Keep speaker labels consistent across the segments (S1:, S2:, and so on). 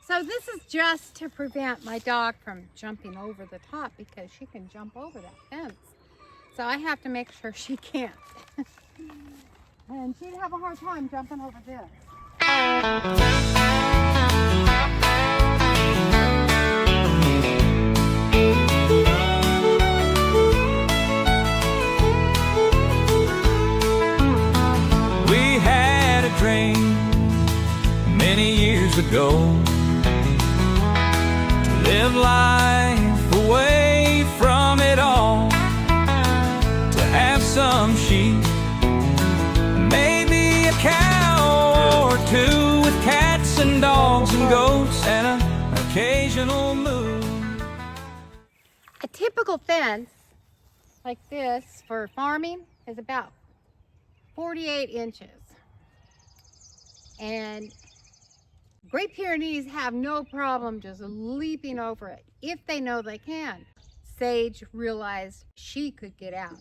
S1: So this is just to prevent my dog from jumping over the top, because she can jump over that fence. So I have to make sure she can't. And she'd have a hard time jumping over this.
S2: We had a dream many years ago to live life away from it all, to have some sheep, maybe a cow or two, with cats and dogs and goats and an occasional moo.
S1: A typical fence like this for farming is about 48 inches. And Great Pyrenees have no problem just leaping over it if they know they can. Sage realized she could get out.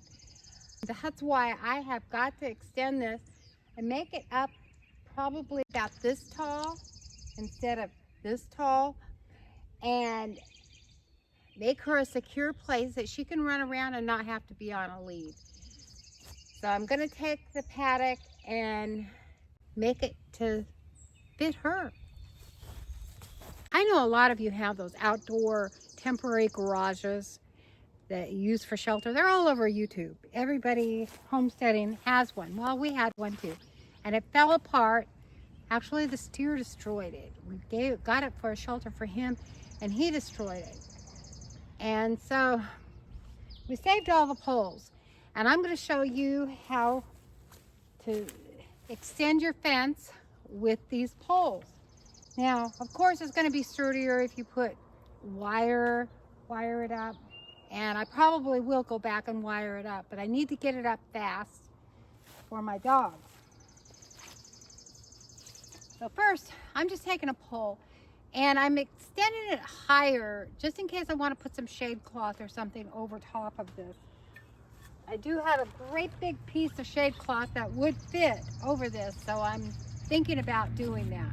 S1: That's why I have got to extend this and make it up probably about this tall instead of this tall, and make her a secure place that she can run around and not have to be on a lead. So I'm going to take the paddock and make it to fit her. I know a lot of you have those outdoor temporary garages that you use for shelter. They're all over YouTube. Everybody homesteading has one. Well, we had one too. And it fell apart. Actually, the steer destroyed it. We got it for a shelter for him, and he destroyed it. And so we saved all the poles. And I'm going to show you how to extend your fence with these poles. Now, of course, it's going to be sturdier if you put wire it up. And I probably will go back and wire it up, but I need to get it up fast for my dogs. So first, I'm just taking a pole and I'm extending it higher just in case I want to put some shade cloth or something over top of this. I do have a great big piece of shade cloth that would fit over this, so I'm thinking about doing that.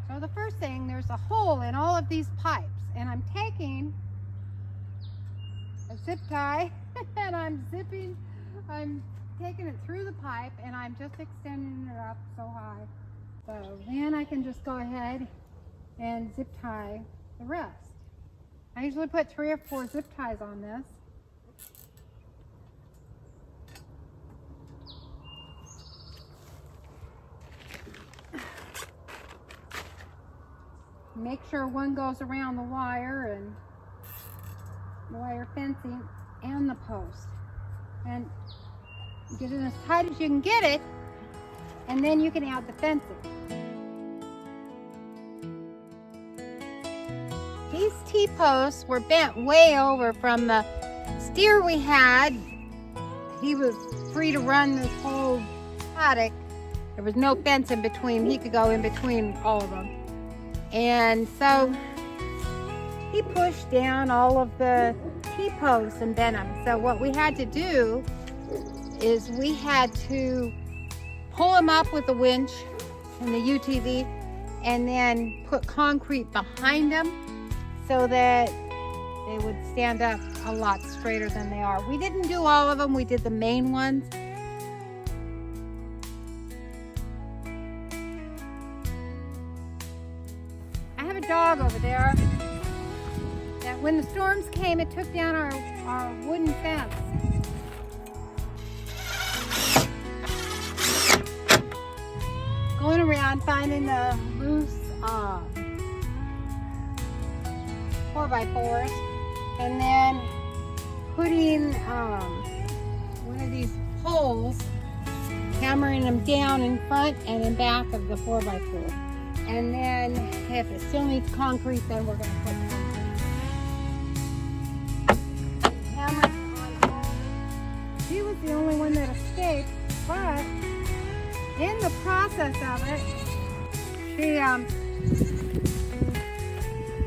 S1: So the first thing, there's a hole in all of these pipes, and I'm taking a zip tie and I'm taking it through the pipe, and I'm just extending it up so high. So then I can just go ahead and zip tie the rest. I usually put 3 or 4 zip ties on this. Make sure one goes around the wire and the wire fencing and the post, and get it as tight as you can get it, and then you can add the fencing. These T-posts were bent way over from the steer we had. He was free to run this whole paddock. There was no fence in between. He could go in between all of them. And so he pushed down all of the T-posts and bent them. So what we had to do is we had to pull them up with a winch and the UTV, and then put concrete behind them so that they would stand up a lot straighter than they are. We didn't do all of them, we did the main ones. I have a dog over there that when the storms came, it took down our wooden fence. Going around finding the loose 4x4s, and then putting one of these poles, hammering them down in front and in back of the 4x4. And then if it still needs concrete, then we're going to put concrete. Hammer on all. She was the only one that escaped, but in the process of it, she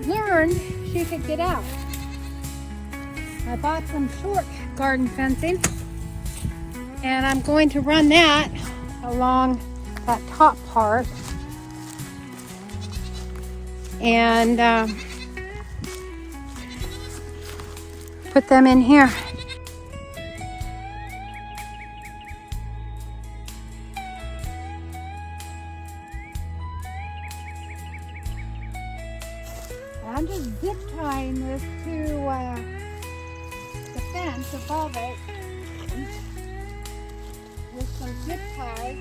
S1: learned she could get out. I bought some short garden fencing, and I'm going to run that along that top part. and put them in here. I'm just zip tying this to the fence above it with some zip ties.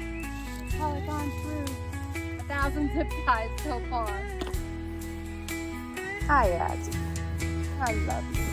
S1: I've probably gone through 1,000 zip ties so far. Hi, Ads. I love you.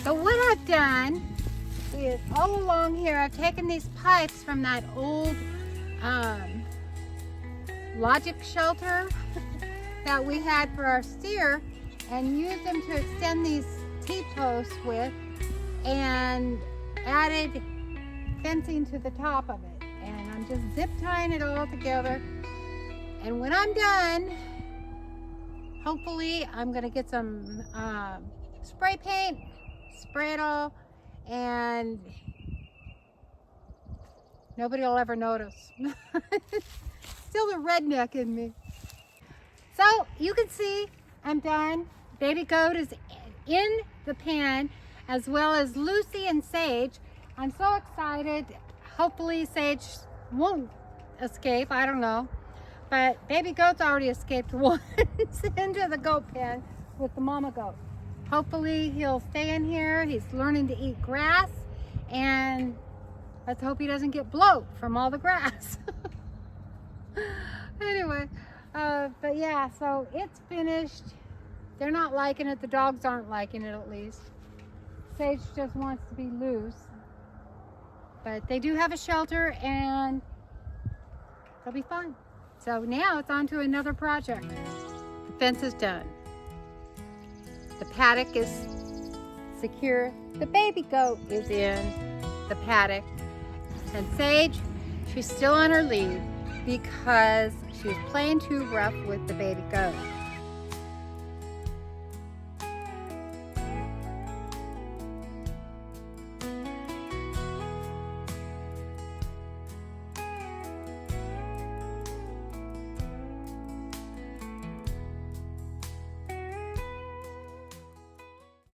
S1: So what I've done is all along here, I've taken these pipes from that old logic shelter that we had for our steer and used them to extend these T-posts with and added fencing to the top of it. And I'm just zip tying it all together. And when I'm done, hopefully I'm gonna get some spray paint, spray it all, and nobody will ever notice. Still the redneck in me. So you can see I'm done. Baby goat is in the pan, as well as Lucy and Sage. I'm so excited. Hopefully Sage won't escape, I don't know. But baby goat's already escaped once into the goat pen with the mama goat. Hopefully he'll stay in here. He's learning to eat grass, and let's hope he doesn't get bloat from all the grass. Anyway, but yeah, so it's finished. They're not liking it. The dogs aren't liking it, at least. Sage just wants to be loose. But they do have a shelter, and they'll be fine. So now it's on to another project. The fence is done. The paddock is secure. The baby goat is in the paddock. And Sage, she's still on her lead because she was playing too rough with the baby goat.